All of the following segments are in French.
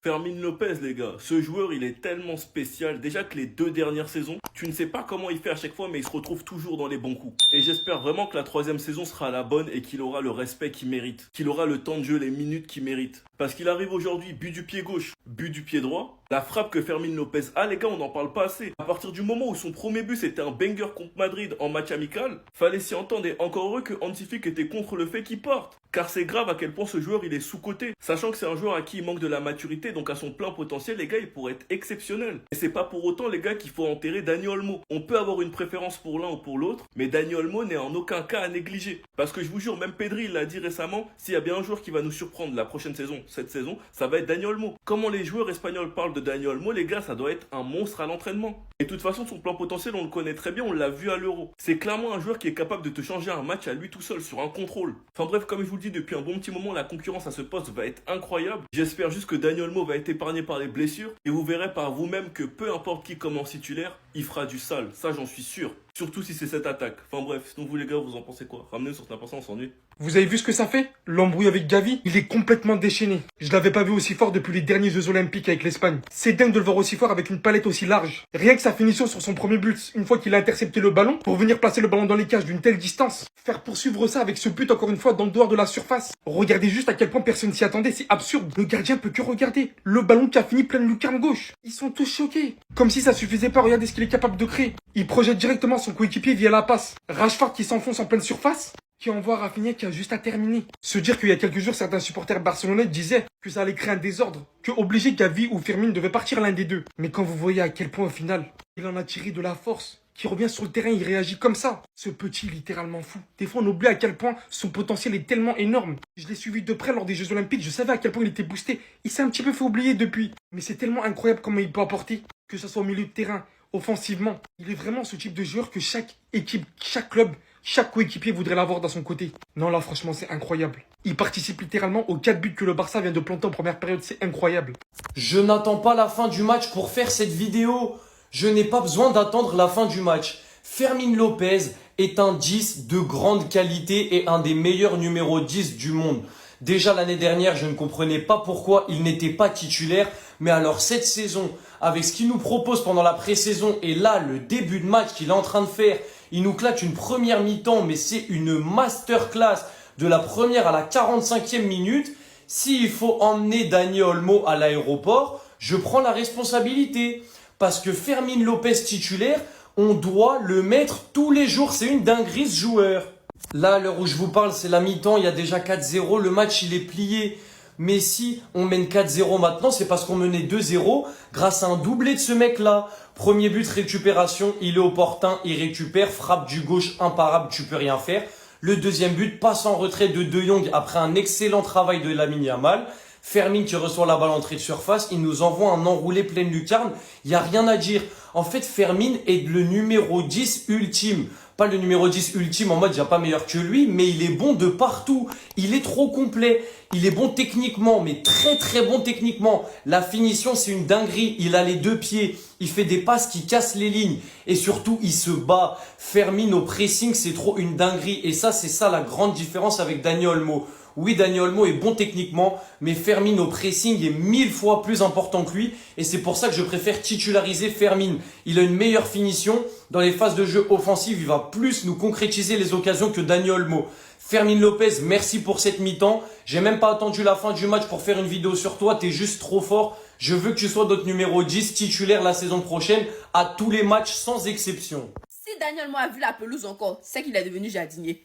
Fermín Lopez, les gars, ce joueur, il est tellement spécial. Déjà que les 2 dernières saisons, tu ne sais pas comment il fait à chaque fois, mais il se retrouve toujours dans les bons coups. Et j'espère vraiment que la troisième saison sera la bonne et qu'il aura le respect qu'il mérite. Qu'il aura le temps de jeu, les minutes qu'il mérite. Parce qu'il arrive aujourd'hui, but du pied gauche, but du pied droit. La frappe que Fermín Lopez a, les gars, on n'en parle pas assez. À partir du moment où son premier but, c'était un banger contre Madrid en match amical, fallait s'y entendre. Et encore heureux que Hansi Flick était contre le fait qu'il parte. Car c'est grave à quel point ce joueur, il est sous-coté. Sachant que c'est un joueur à qui il manque de la maturité, donc à son plein potentiel, les gars, il pourrait être exceptionnel. Et c'est pas pour autant, les gars, qu'il faut enterrer Dani Olmo. On peut avoir une préférence pour l'un ou pour l'autre, mais Dani Olmo n'est en aucun cas à négliger. Parce que je vous jure, même Pedri, il l'a dit récemment, s'il y a bien un joueur qui va nous surprendre la prochaine saison, cette saison, ça va être Dani Olmo. Comment les joueurs espagnols parlent de Dani Olmo, les gars, ça doit être un monstre à l'entraînement. Et de toute façon, son plan potentiel, on le connaît très bien, on l'a vu à l'Euro. C'est clairement un joueur qui est capable de te changer un match à lui tout seul, sur un contrôle. Enfin bref, comme je vous le dis depuis un bon petit moment, la concurrence à ce poste va être incroyable. J'espère juste que Dani Olmo va être épargné par les blessures. Et vous verrez par vous-même que peu importe qui commence titulaire, il fera du sale. Ça, j'en suis sûr. Surtout si c'est cette attaque. Enfin bref, sinon vous les gars, vous en pensez quoi? Ramenez sur n'importe on s'ennuie. Vous avez vu ce que ça fait? L'embrouille avec Gavi, il est complètement déchaîné. Je l'avais pas vu aussi fort depuis les derniers Jeux Olympiques avec l'Espagne. C'est dingue de le voir aussi fort avec une palette aussi large. Rien que sa finition sur son premier but, une fois qu'il a intercepté le ballon, pour venir placer le ballon dans les cages d'une telle distance. Faire poursuivre ça avec ce but encore une fois dans le dehors de la surface. Regardez juste à quel point personne s'y attendait, c'est absurde. Le gardien peut que regarder. Le ballon qui a fini plein de lucarne gauche. Ils sont tous choqués. Comme si ça suffisait pas, regardez ce qu'il est capable de créer. Il projette directement son coéquipier via la passe. Rashford qui s'enfonce en pleine surface. Qui envoie Rafinha qui a juste à terminer. Se dire qu'il y a quelques jours, certains supporters barcelonais disaient que ça allait créer un désordre, que obligé Gavi ou Firmine devait partir l'un des deux. Mais quand vous voyez à quel point au final, il en a tiré de la force, qui revient sur le terrain, il réagit comme ça. Ce petit littéralement fou. Des fois, on oublie à quel point son potentiel est tellement énorme. Je l'ai suivi de près lors des Jeux Olympiques, je savais à quel point il était boosté. Il s'est un petit peu fait oublier depuis. Mais c'est tellement incroyable comment il peut apporter, que ce soit au milieu de terrain, offensivement. Il est vraiment ce type de joueur que chaque équipe, chaque club, chaque coéquipier voudrait l'avoir dans son côté. Non, là, franchement, c'est incroyable. Il participe littéralement aux 4 buts que le Barça vient de planter en première période. C'est incroyable. Je n'attends pas la fin du match pour faire cette vidéo. Je n'ai pas besoin d'attendre la fin du match. Fermín Lopez est un 10 de grande qualité et un des meilleurs numéros 10 du monde. Déjà l'année dernière, je ne comprenais pas pourquoi il n'était pas titulaire. Mais alors cette saison, avec ce qu'il nous propose pendant la pré-saison et là, le début de match qu'il est en train de faire, il nous claque une première mi-temps, mais c'est une masterclass de la première à la 45e minute. S'il faut emmener Dani Olmo à l'aéroport, je prends la responsabilité. Parce que Fermín Lopez titulaire, on doit le mettre tous les jours. C'est une dinguerie ce joueur. Là, à l'heure où je vous parle, c'est la mi-temps. Il y a déjà 4-0. Le match, il est plié. Mais si on mène 4-0 maintenant, c'est parce qu'on menait 2-0 grâce à un doublé de ce mec-là. Premier but, récupération, il est opportun, il récupère, frappe du gauche imparable, tu peux rien faire. Le deuxième but, passe en retrait de De Jong après un excellent travail de Lamine Yamal. Fermín qui reçoit la balle entrée de surface, il nous envoie un enroulé pleine lucarne, il n'y a rien à dire. En fait, Fermín est le numéro 10 ultime. Pas le numéro 10 ultime en mode il n'y a pas meilleur que lui, mais il est bon de partout. Il est trop complet. Il est bon techniquement, mais très très bon techniquement. La finition, c'est une dinguerie. Il a les deux pieds. Il fait des passes qui cassent les lignes. Et surtout, il se bat. Fermín au pressing, c'est trop une dinguerie. Et ça, c'est ça la grande différence avec Dani Olmo. Oui, Dani Olmo est bon techniquement, mais Fermín au pressing est 1000 fois plus important que lui. Et c'est pour ça que je préfère titulariser Fermín. Il a une meilleure finition. Dans les phases de jeu offensives, il va plus nous concrétiser les occasions que Dani Olmo. Fermín Lopez, merci pour cette mi-temps. J'ai même pas attendu la fin du match pour faire une vidéo sur toi. T'es juste trop fort. Je veux que tu sois notre numéro 10 titulaire la saison prochaine à tous les matchs sans exception. Si Dani Olmo a vu la pelouse encore, c'est qu'il est devenu jardinier.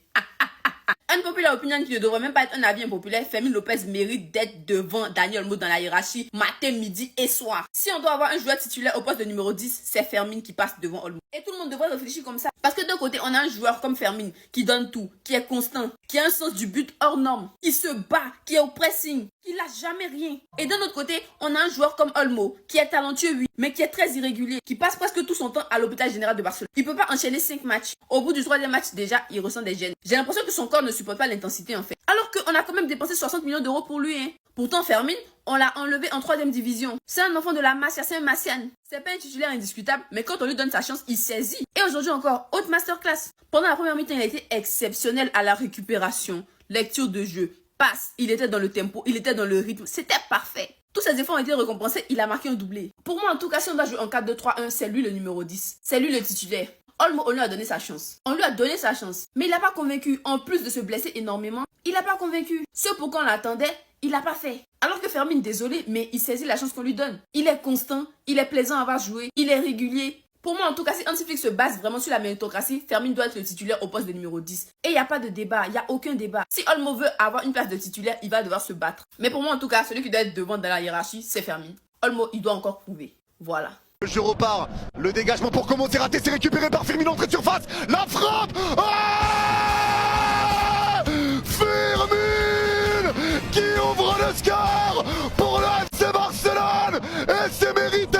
Une populaire opinion qui ne devrait même pas être un avis impopulaire, Fermín Lopez mérite d'être devant Dani Olmo dans la hiérarchie matin, midi et soir. Si on doit avoir un joueur titulaire au poste de numéro 10, c'est Fermín qui passe devant Olmo. Et tout le monde devrait réfléchir comme ça. Parce que d'un côté, on a un joueur comme Fermín qui donne tout, qui est constant, qui a un sens du but hors norme, qui se bat, qui est au pressing, qui lâche jamais rien. Et d'un autre côté, on a un joueur comme Olmo, qui est talentueux, oui, mais qui est très irrégulier, qui passe presque tout son temps à l'hôpital général de Barcelone. Il peut pas enchaîner 5 matchs. Au bout du 3e match, déjà, il ressent des gènes. J'ai l'impression que son corps ne supporte pas l'intensité, en fait. Alors qu'on a quand même dépensé 60 millions d'euros pour lui, hein. Pourtant, Fermín, on l'a enlevé en 3e division. C'est un enfant de la Masia, c'est un Massian. C'est pas un titulaire indiscutable, mais quand on lui donne sa chance, il saisit. Et aujourd'hui encore, haute masterclass. Pendant la première mi-temps, il a été exceptionnel à la récupération, lecture de jeu, passe. Il était dans le tempo, il était dans le rythme, c'était parfait. Tous ses efforts ont été récompensés, il a marqué un doublé. Pour moi, en tout cas, si on doit jouer en 4-2-3-1, c'est lui le numéro 10. C'est lui le titulaire. Olmo, on lui a donné sa chance. On lui a donné sa chance. Mais il n'a pas convaincu. En plus de se blesser énormément, il n'a pas convaincu. Ce pourquoi on l'attendait, il l'a pas fait. Alors que Fermin, désolé, mais il saisit la chance qu'on lui donne. Il est constant, il est plaisant à voir jouer, il est régulier. Pour moi, en tout cas, si Hansi Flick se base vraiment sur la méritocratie, Fermin doit être le titulaire au poste de numéro 10. Et il n'y a pas de débat, il n'y a aucun débat. Si Olmo veut avoir une place de titulaire, il va devoir se battre. Mais pour moi, en tout cas, celui qui doit être devant dans la hiérarchie, c'est Fermin. Olmo, il doit encore prouver. Voilà. Le jeu repart, le dégagement pour commencer raté, c'est récupéré par Firmino, entrée de surface, la frappe. Ah, Firmino qui ouvre le score pour le FC Barcelone et c'est mérité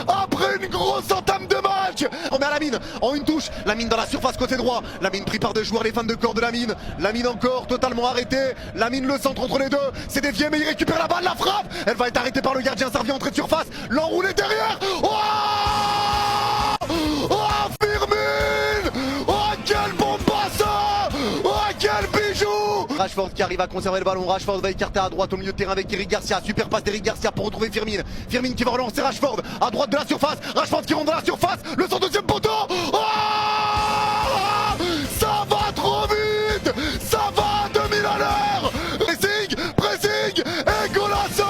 après une grosse entame de match. On met à Lamine en une touche, Lamine dans la surface côté droit, Lamine pris par deux joueurs, les fans de corps de Lamine, Lamine encore totalement arrêté, Lamine le centre entre les deux, c'est dévié mais il récupère la balle, la frappe, elle va être arrêtée par le gardien, ça revient entrée de surface, l'enroulé derrière. Oh, oh Firmino, oh quel bon passeur, oh quel bijou. Rashford qui arrive à conserver le ballon, Rashford va écarter à droite au milieu de terrain avec Eric Garcia, super passe d'Eric Garcia pour retrouver Firmino, Firmino qui va relancer Rashford à droite de la surface, Rashford qui rentre dans la surface, le son deuxième poteau. Oh, ça va trop vite, ça va à 2000 à l'heure. Pressing et golasso,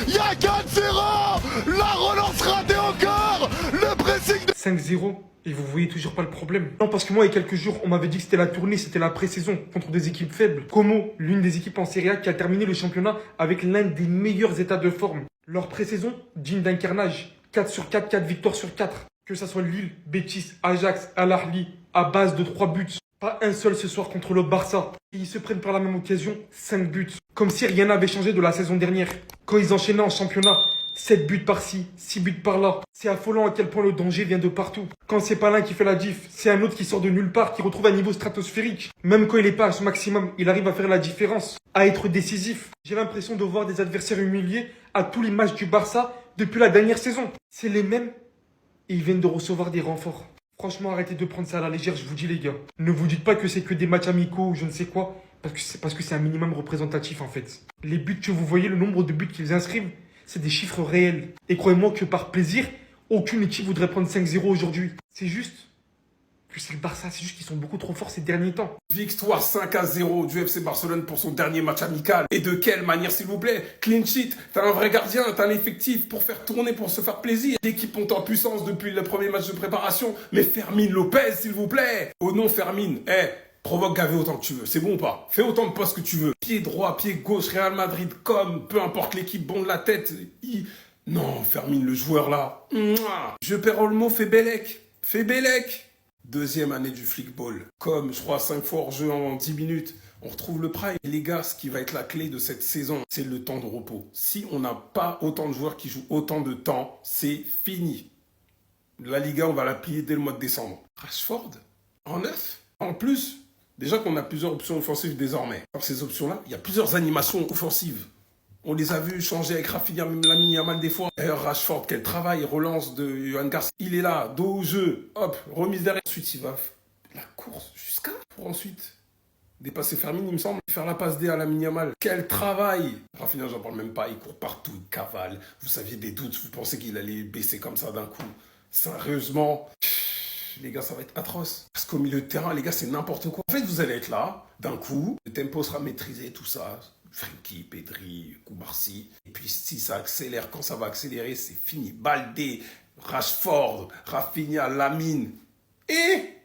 il y a 4-0, la relance ratée encore, le pressing de 5-0 et vous voyez toujours pas le problème. Non, parce que moi, il y a quelques jours, on m'avait dit que c'était la tournée, c'était la pré-saison contre des équipes faibles. Como, l'une des équipes en Serie A qui a terminé le championnat avec l'un des meilleurs états de forme. Leur pré-saison, digne d'un carnage. 4 sur 4, 4 victoires sur 4. Que ça soit Lille, Betis, Ajax, Al Ahly, à base de 3 buts. Pas un seul ce soir contre le Barça. Et ils se prennent par la même occasion 5 buts. Comme si rien n'avait changé de la saison dernière. Quand ils enchaînaient en championnat, 7 buts par-ci, 6 buts par-là. C'est affolant à quel point le danger vient de partout. Quand c'est pas l'un qui fait la diff, c'est un autre qui sort de nulle part, qui retrouve un niveau stratosphérique. Même quand il est pas à son maximum, il arrive à faire la différence, à être décisif. J'ai l'impression de voir des adversaires humiliés à tous les matchs du Barça depuis la dernière saison. C'est les mêmes et ils viennent de recevoir des renforts. Franchement, arrêtez de prendre ça à la légère, je vous dis les gars. Ne vous dites pas que c'est que des matchs amicaux ou je ne sais quoi, parce que c'est un minimum représentatif en fait. Les buts que vous voyez, le nombre de buts qu'ils inscrivent, c'est des chiffres réels. Et croyez-moi que par plaisir, aucune équipe voudrait prendre 5-0 aujourd'hui. C'est juste que c'est le Barça, c'est juste qu'ils sont beaucoup trop forts ces derniers temps. Victoire 5-0 du FC Barcelone pour son dernier match amical. Et de quelle manière, s'il vous plaît? Clean sheet, t'as un vrai gardien, t'as un effectif pour faire tourner, pour se faire plaisir. L'équipe monte en puissance depuis le premier match de préparation. Mais Fermin Lopez, s'il vous plaît. Oh non, Fermin, provoque Gavi autant que tu veux, c'est bon ou pas? Fais autant de postes que tu veux. Pied droit, pied gauche, Real Madrid, peu importe l'équipe, bon de la tête. Non, Fermin, le joueur là. Je perds Olmo, fais Bellec. Deuxième année du flickball. Comme, je crois, 5 fois hors jeu en 10 minutes. On retrouve le prime. Et les gars, ce qui va être la clé de cette saison, c'est le temps de repos. Si on n'a pas autant de joueurs qui jouent autant de temps, c'est fini. La Liga, on va la plier dès le mois de décembre. Rashford, en 9. En plus, déjà qu'on a plusieurs options offensives désormais. Par ces options-là, il y a plusieurs animations offensives. On les a vus changer avec Rafinha, Lamine Yamal des fois. D'ailleurs, Rashford, quel travail, relance de Johan Garcia. Il est là, dos au jeu, hop, remise derrière. Ensuite, il va la course jusqu'à pour ensuite dépasser Fermin, il me semble. Faire la passe D à Lamine Yamal. Quel travail! Rafinha, j'en parle même pas, il court partout, il cavale. Vous aviez des doutes, vous pensez qu'il allait baisser comme ça d'un coup. Sérieusement, les gars, ça va être atroce. Parce qu'au milieu de terrain, les gars, c'est n'importe quoi. En fait, vous allez être là, d'un coup, le tempo sera maîtrisé, tout ça. Frenkie, Pedri, Koubarsi. Et puis si ça accélère, quand ça va accélérer, c'est fini. Baldé, Rashford, Rafinha, Lamine. Et